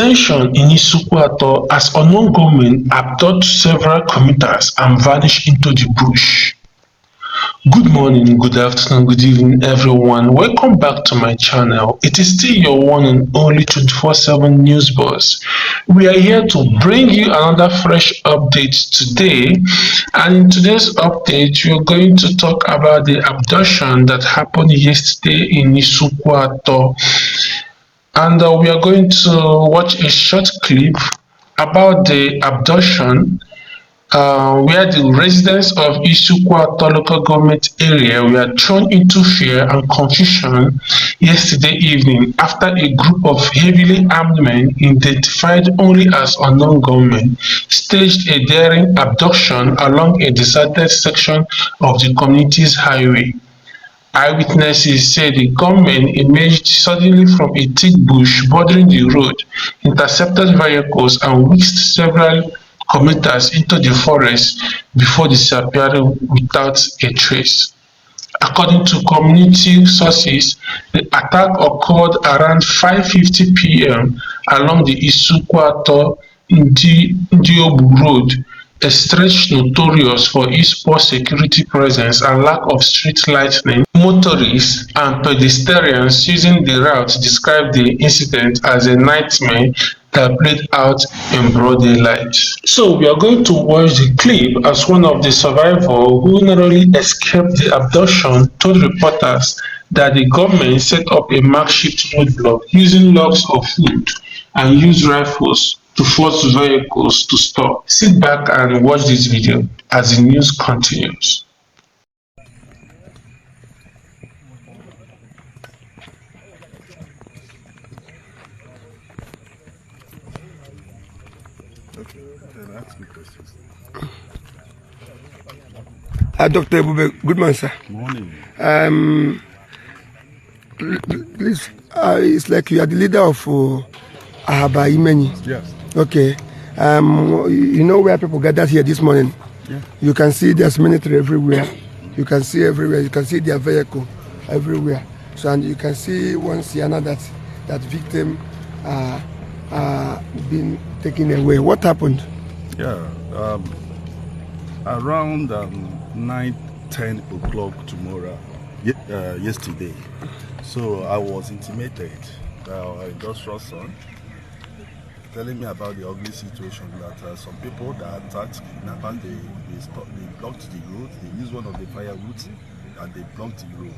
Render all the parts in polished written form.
Tension in Isuquato as unknown gunmen abduct several commuters and vanish into the bush. Good morning, good afternoon, good evening, everyone. Welcome back to my channel. It is still your one and only 24/7 news boss. We are here to bring you another fresh update today. And in today's update, we are going to talk about the abduction that happened yesterday in Isuquato. And we are going to watch a short clip about the abduction where the residents of Isuquato local government area were thrown into fear and confusion yesterday evening after a group of heavily armed men, identified only as unknown gunmen, staged a daring abduction along a deserted section of the community's highway. Eyewitnesses say the gunmen emerged suddenly from a thick bush bordering the road, intercepted vehicles and whisked several commuters into the forest before disappearing without a trace. According to community sources, the attack occurred around 5:50 p.m. along the Isuquato-Ndiobu Road, a stretch notorious for its poor security presence and lack of street lighting. Motorists and pedestrians using the route described the incident as a nightmare that played out in broad daylight. So we are going to watch the clip as one of the survivors who narrowly escaped the abduction told reporters that the government set up a makeshift roadblock using logs of wood and used rifles to force vehicles to stop. Sit back and watch this video as the news continues. Dr. Ebube, good morning, sir. Morning. Please, it's like you are the leader of nmen. Yes. Okay. You know where people gathered here this morning? Yeah. You can see there's military everywhere. You can see everywhere. You can see their vehicle everywhere. So, and you can see once that victim been taken away. What happened? Yeah. Around 9-10 o'clock yesterday. So I was intimated by our industrial son, telling me about the ugly situation that some people that attacked kidnappers, they blocked the road, they used one of the firewoods and they blocked the road.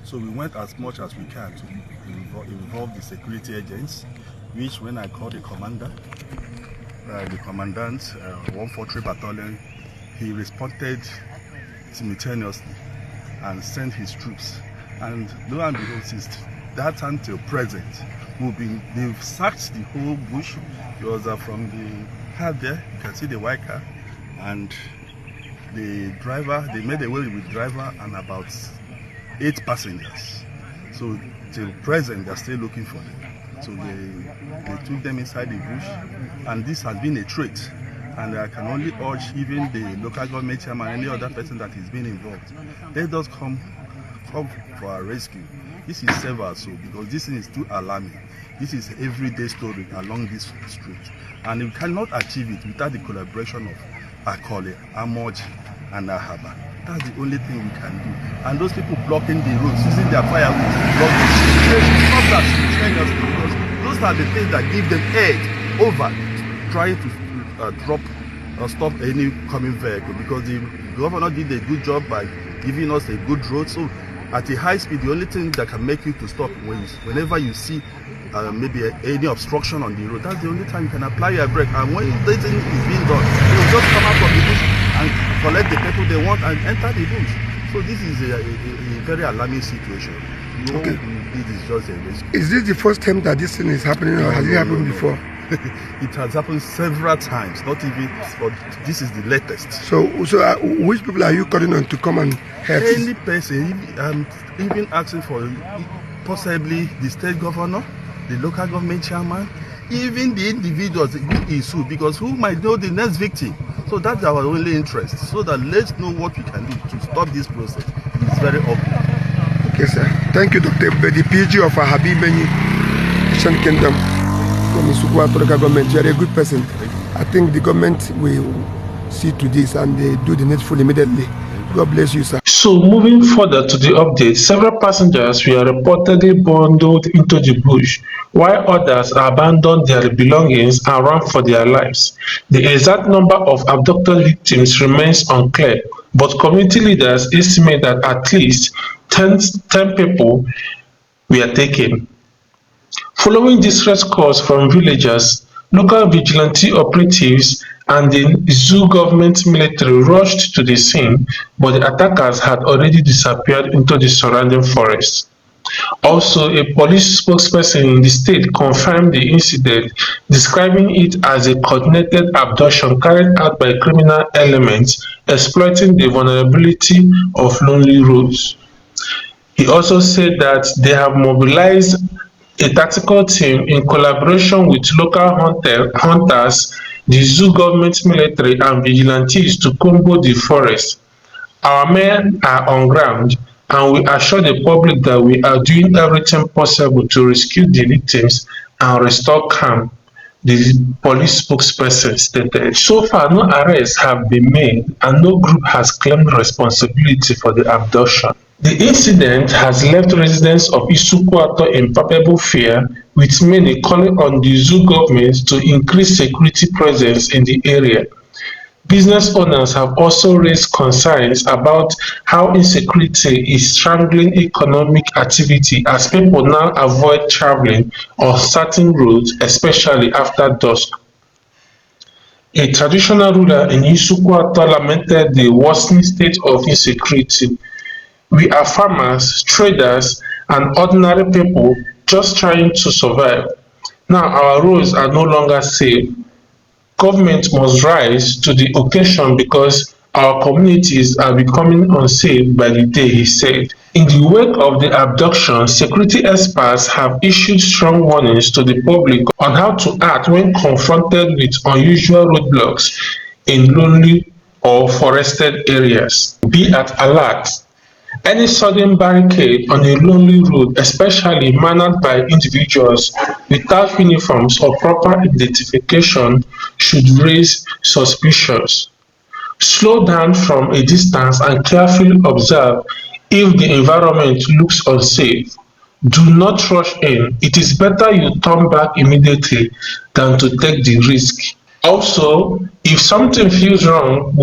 So we went as much as we can to involve the security agents, which when I called the commander, the commandant, 143 battalion, he responded simultaneously and sent his troops. And lo and behold, since that time till present, they've sacked the whole bush. It was from the car there, you can see the white car, and the driver, they made away with the driver and about 8 passengers. So till present, they're still looking for them. So they took them inside the bush, and this has been a trait. And I can only urge even the local government chairman, any other person that is being involved, let us come for our rescue. This is several, so because this thing is too alarming. This is everyday story along this street, and we cannot achieve it without the collaboration of Akole, Amoj, and Ahaba. That's the only thing we can do. And those people blocking the roads, using their firewood to block the street, those are the things that give them edge over trying to stop any coming vehicle, because the governor did a good job by giving us a good road. So at a high speed, the only thing that can make you to stop whenever you see maybe any obstruction on the road, that's the only time you can apply your brake. And when the thing is being done, they will just come out from the bush and collect the people they want and enter the bush. So this is a very alarming situation. Okay. This is just a risk. Is this the first time that this thing is happening, or has it happened before? It has happened several times, not even, but this is the latest. So which people are you calling on to come and help? Any person, even asking for possibly the state governor, the local government chairman, even the individuals who is sued, because who might know the next victim. So that's our only interest, so that let's know what we can do to stop this process. It's very obvious. Okay, sir. Thank you, Dr. The PG of nmen Kingdom. from Isukuato local government. You are a good person. I think the government will see to this and they do the needful immediately. God bless you, sir. So moving further to the update, several passengers were reportedly bundled into the bush, while others abandoned their belongings and ran for their lives. The exact number of abducted victims remains unclear, but community leaders estimate that at least 10 people were taken. Following distress calls from villagers, local vigilante operatives and the zoo government military rushed to the scene, but the attackers had already disappeared into the surrounding forest. Also, a police spokesperson in the state confirmed the incident, describing it as a coordinated abduction carried out by criminal elements exploiting the vulnerability of lonely roads. He also said that they have mobilized a tactical team in collaboration with local hunters, the zoo government military and vigilantes to combo the forest. Our men are on ground and we assure the public that we are doing everything possible to rescue the victims and restore calm, the police spokesperson stated. So far, no arrests have been made and no group has claimed responsibility for the abduction. The incident has left residents of Isukuato in palpable fear, with many calling on the zoo government to increase security presence in the area. Business owners have also raised concerns about how insecurity is strangling economic activity as people now avoid traveling on certain roads, especially after dusk. A traditional ruler in Isukuato lamented the worsening state of insecurity. We are farmers, traders, and ordinary people just trying to survive. Now our roads are no longer safe. Government must rise to the occasion because our communities are becoming unsafe by the day, he said. In the wake of the abduction, security experts have issued strong warnings to the public on how to act when confronted with unusual roadblocks in lonely or forested areas. Be at alert. Any sudden barricade on a lonely road, especially manned by individuals without uniforms or proper identification, should raise suspicions. Slow down from a distance and carefully observe if the environment looks unsafe. Do not rush in. It is better you turn back immediately than to take the risk. Also, if something feels wrong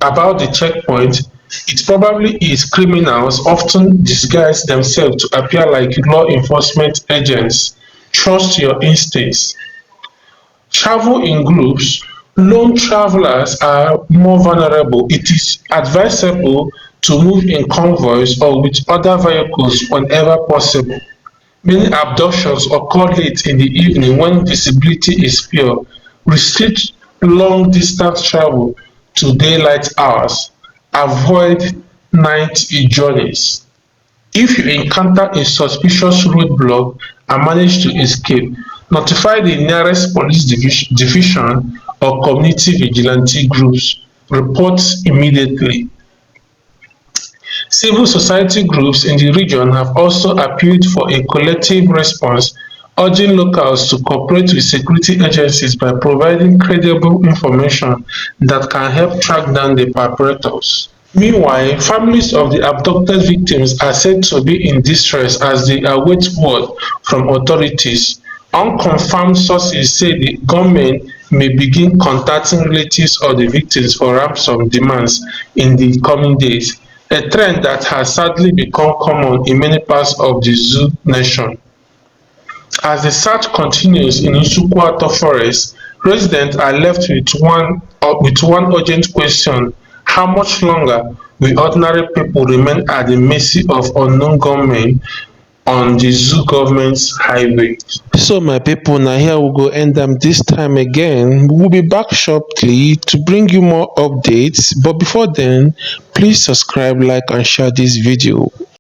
about the checkpoint, it probably is. Criminals often disguise themselves to appear like law enforcement agents. Trust your instincts. Travel in groups. Lone travelers are more vulnerable. It is advisable to move in convoys or with other vehicles whenever possible. Many abductions occur late in the evening when visibility is poor. Restrict long distance travel to daylight hours. Avoid night journeys. If you encounter a suspicious roadblock and manage to escape, notify the nearest police division or community vigilante groups. Report immediately. Civil society groups in the region have also appealed for a collective response, urging locals to cooperate with security agencies by providing credible information that can help track down the perpetrators. Meanwhile, families of the abducted victims are said to be in distress as they await word from authorities. Unconfirmed sources say the government may begin contacting relatives of the victims for ransom demands in the coming days, a trend that has sadly become common in many parts of the zoo nation. As the search continues in Isukuato Forest, residents are left with one urgent question: how much longer will ordinary people remain at the mercy of unknown gunmen on the zoo government's highway? So my people, na here we go end am this time again. We will be back shortly to bring you more updates, but before then, please subscribe, like and share this video.